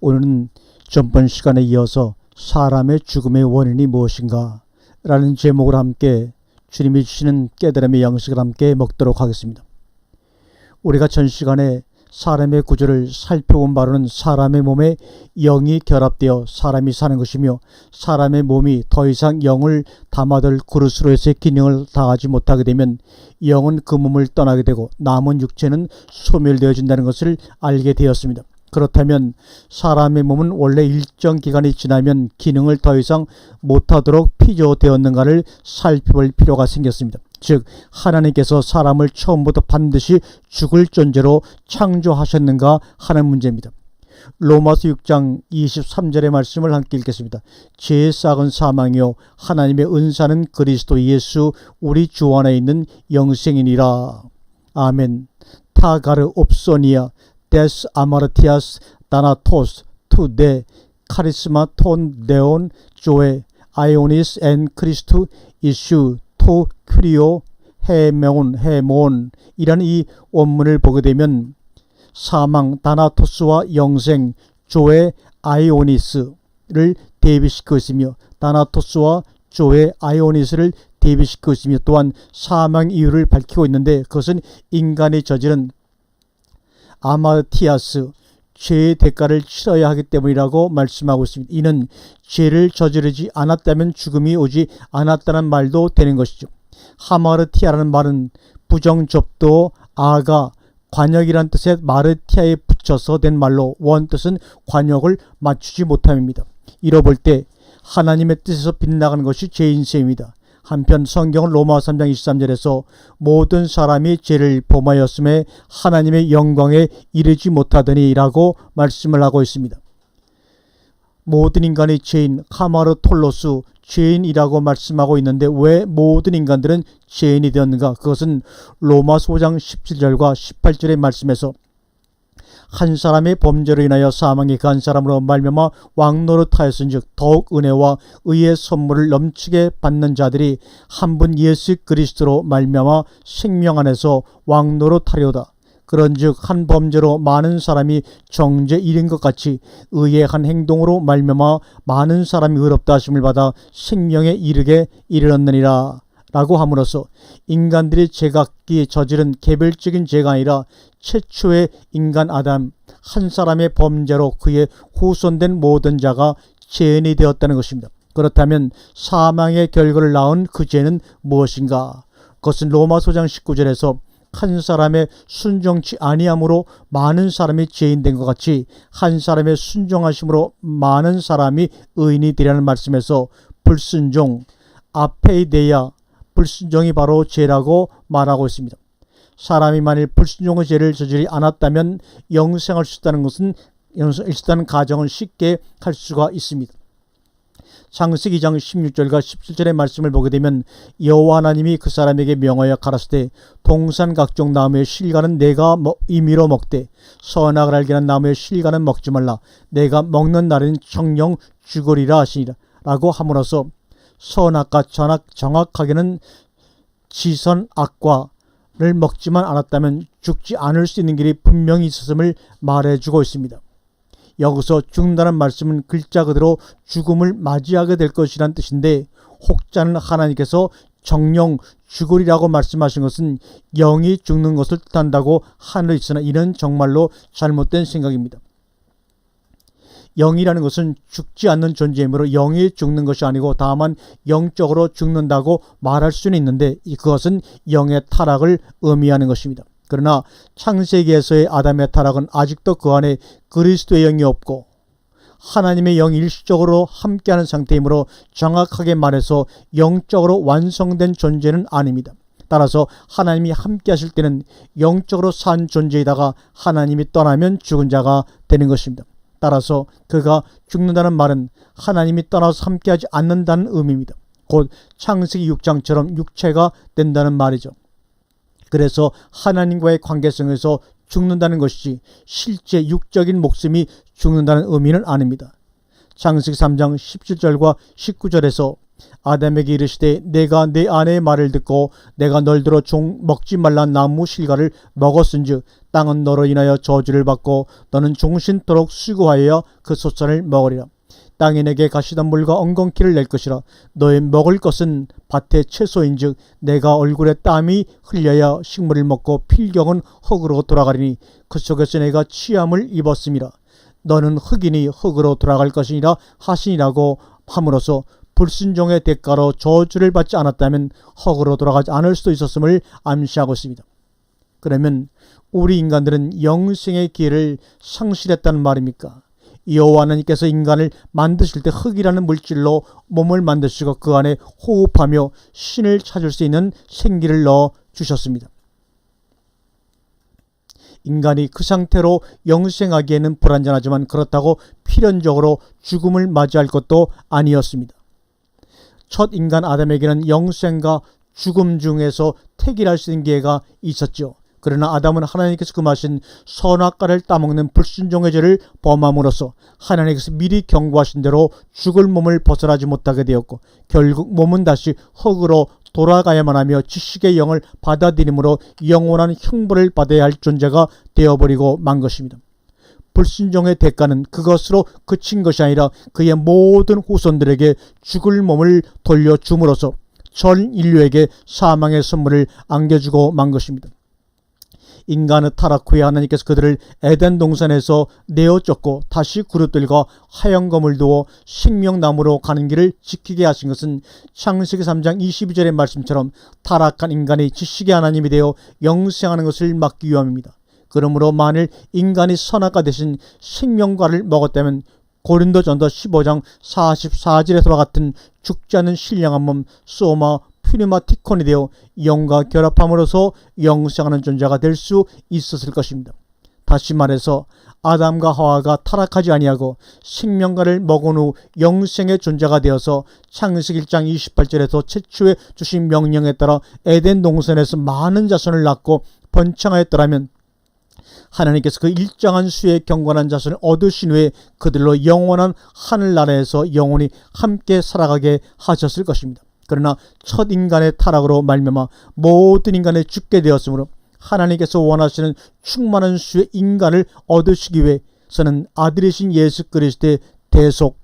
오늘은 전번 시간에 이어서 사람의 죽음의 원인이 무엇인가 라는 제목으로 함께 주님이 주시는 깨달음의 양식을 함께 먹도록 하겠습니다. 우리가 전 시간에 사람의 구조를 살펴본 바로는 사람의 몸에 영이 결합되어 사람이 사는 것이며 사람의 몸이 더 이상 영을 담아둘 그릇으로서의 기능을 다하지 못하게 되면 영은 그 몸을 떠나게 되고 남은 육체는 소멸되어진다는 것을 알게 되었습니다. 그렇다면 사람의 몸은 원래 일정 기간이 지나면 기능을 더 이상 못하도록 피조되었는가를 살펴볼 필요가 생겼습니다. 즉 하나님께서 사람을 처음부터 반드시 죽을 존재로 창조하셨는가 하는 문제입니다. 로마서 6장 23절의 말씀을 함께 읽겠습니다. 죄의 싹은 사망이요 하나님의 은사는 그리스도 예수 우리 주 안에 있는 영생이니라. 아멘. 타가르 옵소니아 데스 아마르티아스 다나토스 투데 카리스마 톤 데온 조에 아이오니스 앤 크리스투 이슈 토 큐리오 해몬 이라는 이 원문을 보게 되면 사망 다나토스와 영생 조의 아이오니스를 대비시키고 있으며 다나토스와 조의 아이오니스를 대비시키고 있으며 또한 사망 이유를 밝히고 있는데 그것은 인간이 저지른 아마르티아스 죄의 대가를 치러야 하기 때문이라고 말씀하고 있습니다. 이는 죄를 저지르지 않았다면 죽음이 오지 않았다는 말도 되는 것이죠. 하마르티아라는 말은 부정접도 아가 관역이란 뜻의 마르티아에 붙여서 된 말로 원뜻은 관역을 맞추지 못함입니다. 이뤄볼 때 하나님의 뜻에서 빗나가는 것이 죄인 셈입니다. 한편 성경은 로마 3장 23절에서 모든 사람이 죄를 범하였음에 하나님의 영광에 이르지 못하더니 라고 말씀을 하고 있습니다. 모든 인간의 죄인 카마르톨로스 죄인이라고 말씀하고 있는데 왜 모든 인간들은 죄인이 되었는가? 그것은 로마서 5장 17절과 18절의 말씀에서 한 사람의 범죄로 인하여 사망이 그 한 사람으로 말미암아 왕노릇하였은즉 더욱 은혜와 의의 선물을 넘치게 받는 자들이 한 분 예수 그리스도로 말미암아 생명 안에서 왕노릇하리로다. 그런즉 한 범죄로 많은 사람이 정죄 이른 것 같이 의의 한 행동으로 말미암아 많은 사람이 의롭다 하심을 받아 생명에 이르게 이르렀느니라 라고 함으로써 인간들이 제각기 저지른 개별적인 죄가 아니라 최초의 인간 아담 한 사람의 범죄로 그의 후손된 모든 자가 죄인이 되었다는 것입니다. 그렇다면 사망의 결과를 낳은 그 죄는 무엇인가? 그것은 로마서 5장 19절에서 한 사람의 순종치 아니함으로 많은 사람이 죄인 된 것 같이 한 사람의 순종하심으로 많은 사람이 의인이 되라는 말씀에서 불순종, 아페이데야, 불순종이 바로 죄라고 말하고 있습니다. 사람이 만일 불순종의 죄를 저지르지 않았다면 영생할 수 있다는 것은 일단 가정을 쉽게 할 수가 있습니다. 창세기 2장 16절과 17절의 말씀을 보게 되면 여호와 하나님이 그 사람에게 명하여 가라사대 동산 각종 나무의 실과는 내가 임의로 먹되 선악을 알게 하는 나무의 실과는 먹지 말라. 내가 먹는 날에는 정령 죽으리라 하시니라 라고 함으로써 선악과 정확하게는 지선악과를 먹지만 않았다면 죽지 않을 수 있는 길이 분명히 있었음을 말해주고 있습니다. 여기서 죽는다는 말씀은 글자 그대로 죽음을 맞이하게 될 것이란 뜻인데 혹자는 하나님께서 정령 죽으리라고 말씀하신 것은 영이 죽는 것을 뜻한다고 하늘에 있으나 이는 정말로 잘못된 생각입니다. 영이라는 것은 죽지 않는 존재이므로 영이 죽는 것이 아니고 다만 영적으로 죽는다고 말할 수는 있는데 그것은 영의 타락을 의미하는 것입니다. 그러나 창세기에서의 아담의 타락은 아직도 그 안에 그리스도의 영이 없고 하나님의 영이 일시적으로 함께하는 상태이므로 정확하게 말해서 영적으로 완성된 존재는 아닙니다. 따라서 하나님이 함께 하실 때는 영적으로 산 존재이다가 하나님이 떠나면 죽은 자가 되는 것입니다. 따라서 그가 죽는다는 말은 하나님이 떠나서 함께하지 않는다는 의미입니다. 곧 창세기 6장처럼 육체가 된다는 말이죠. 그래서 하나님과의 관계성에서 죽는다는 것이지 실제 육적인 목숨이 죽는다는 의미는 아닙니다. 창세기 3장 17절과 19절에서 아담에게 이르시되 내가 내 아내의 말을 듣고 내가 널 들어 먹지 말라 나무 실과를 먹었은즉 땅은 너로 인하여 저주를 받고 너는 종신토록 수고하여 그 소산을 먹으리라. 땅이 내게 가시덤불과 엉겅퀴를 낼 것이라. 너의 먹을 것은 밭의 채소인즉 내가 얼굴에 땀이 흘려야 식물을 먹고 필경은 흙으로 돌아가리니 그 속에서 내가 취함을 입었음이라. 너는 흙이니 흙으로 돌아갈 것이니라 하시니라고 함으로써 불순종의 대가로 저주를 받지 않았다면 흙으로 돌아가지 않을 수도 있었음을 암시하고 있습니다. 그러면 우리 인간들은 영생의 기회를 상실했다는 말입니까? 여호와 하나님께서 인간을 만드실 때 흙이라는 물질로 몸을 만드시고 그 안에 호흡하며 신을 찾을 수 있는 생기를 넣어 주셨습니다. 인간이 그 상태로 영생하기에는 불완전하지만 그렇다고 필연적으로 죽음을 맞이할 것도 아니었습니다. 첫 인간 아담에게는 영생과 죽음 중에서 택일할 수 있는 기회가 있었죠. 그러나 아담은 하나님께서 금하신 선악과를 따먹는 불순종의 죄를 범함으로써 하나님께서 미리 경고하신 대로 죽을 몸을 벗어나지 못하게 되었고 결국 몸은 다시 흙으로 돌아가야만 하며 지식의 영을 받아들임으로 영원한 형벌을 받아야 할 존재가 되어버리고 만 것입니다. 불순종의 대가는 그것으로 그친 것이 아니라 그의 모든 후손들에게 죽을 몸을 돌려줌으로써 전 인류에게 사망의 선물을 안겨주고 만 것입니다. 인간의 타락 후에 하나님께서 그들을 에덴 동산에서 내어쫓고 다시 그릇들과 하얀 검을 두어 생명나무로 가는 길을 지키게 하신 것은 창세기 3장 22절의 말씀처럼 타락한 인간이 지식의 하나님이 되어 영생하는 것을 막기 위함입니다. 그러므로 만일 인간이 선악과 대신 생명과를 먹었다면 고린도전서 15장 44절에서와 같은 죽지 않는 신령한 몸 소마 퓨리마티콘이 되어 영과 결합함으로써 영생하는 존재가 될 수 있었을 것입니다. 다시 말해서 아담과 하와가 타락하지 아니하고 생명과를 먹은 후 영생의 존재가 되어서 창세기 1장 28절에서 최초에 주신 명령에 따라 에덴 동산에서 많은 자손을 낳고 번창하였더라면 하나님께서 그 일정한 수의 경건한 자손을 얻으신 후에 그들로 영원한 하늘나라에서 영원히 함께 살아가게 하셨을 것입니다. 그러나 첫 인간의 타락으로 말미암아 모든 인간이 죽게 되었으므로 하나님께서 원하시는 충만한 수의 인간을 얻으시기 위해서는 아들이신 예수 그리스도의 대속의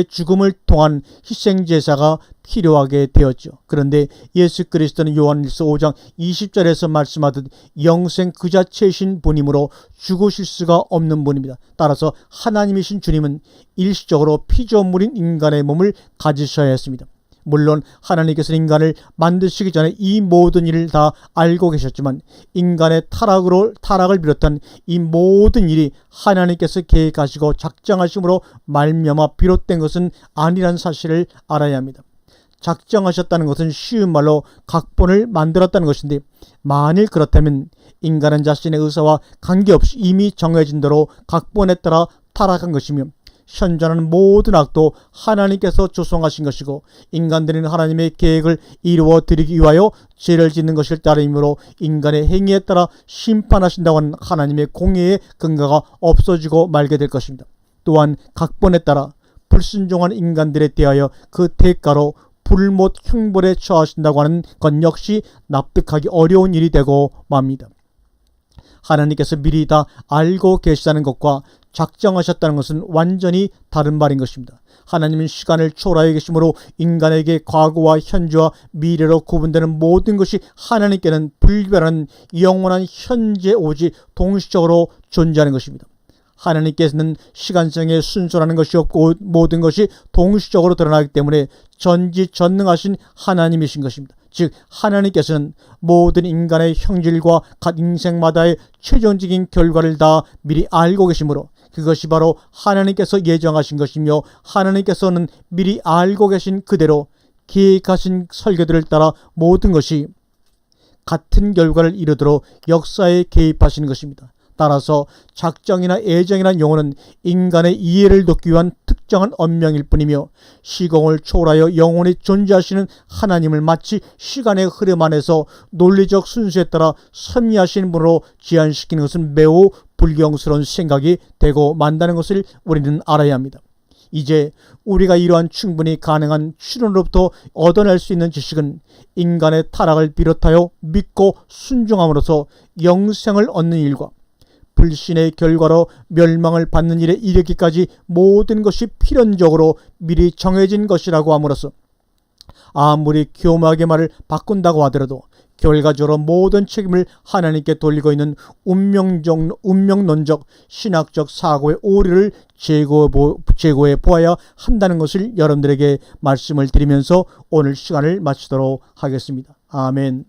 죽음을 통한 희생제사가 필요하게 되었죠. 그런데 예수 그리스도는 요한일서 5장 20절에서 말씀하듯 영생 그 자체이신 분이므로 죽으실 수가 없는 분입니다. 따라서 하나님이신 주님은 일시적으로 피조물인 인간의 몸을 가지셔야 했습니다. 물론 하나님께서는 인간을 만드시기 전에 이 모든 일을 다 알고 계셨지만 인간의 타락을 비롯한 이 모든 일이 하나님께서 계획하시고 작정하심으로 말미암아 비롯된 것은 아니란 사실을 알아야 합니다. 작정하셨다는 것은 쉬운 말로 각본을 만들었다는 것인데 만일 그렇다면 인간은 자신의 의사와 관계없이 이미 정해진 대로 각본에 따라 타락한 것이며 현존하는 모든 악도 하나님께서 조성하신 것이고 인간들은 하나님의 계획을 이루어 드리기 위하여 죄를 짓는 것일 따름이므로 인간의 행위에 따라 심판하신다고 하는 하나님의 공의의 근거가 없어지고 말게 될 것입니다. 또한 각본에 따라 불순종한 인간들에 대하여 그 대가로 불못 형벌에 처하신다고 하는 것 역시 납득하기 어려운 일이 되고 맙니다. 하나님께서 미리 다 알고 계시다는 것과 작정하셨다는 것은 완전히 다른 말인 것입니다. 하나님은 시간을 초월하여 계시므로 인간에게 과거와 현재와 미래로 구분되는 모든 것이 하나님께는 불별한 영원한 현재 오직 동시적으로 존재하는 것입니다. 하나님께서는 시간성의 순서라는 것이 없고 모든 것이 동시적으로 드러나기 때문에 전지전능하신 하나님이신 것입니다. 즉 하나님께서는 모든 인간의 형질과 각 인생마다의 최종적인 결과를 다 미리 알고 계시므로 그것이 바로 하나님께서 예정하신 것이며 하나님께서는 미리 알고 계신 그대로 계획하신 설계들을 따라 모든 것이 같은 결과를 이루도록 역사에 개입하시는 것입니다. 따라서 작정이나 애정이나 용어는 인간의 이해를 돕기 위한 특정한 언명일 뿐이며 시공을 초월하여 영원히 존재하시는 하나님을 마치 시간의 흐름 안에서 논리적 순서에 따라 섭리하시는 분으로 제한시키는 것은 매우 불경스러운 생각이 되고 만다는 것을 우리는 알아야 합니다. 이제 우리가 이러한 충분히 가능한 추론으로부터 얻어낼 수 있는 지식은 인간의 타락을 비롯하여 믿고 순종함으로써 영생을 얻는 일과 불신의 결과로 멸망을 받는 일에 이르기까지 모든 것이 필연적으로 미리 정해진 것이라고 함으로써 아무리 교묘하게 말을 바꾼다고 하더라도 결과적으로 모든 책임을 하나님께 돌리고 있는 운명론적 신학적 사고의 오류를 제거해 보아야 한다는 것을 여러분들에게 말씀을 드리면서 오늘 시간을 마치도록 하겠습니다. 아멘.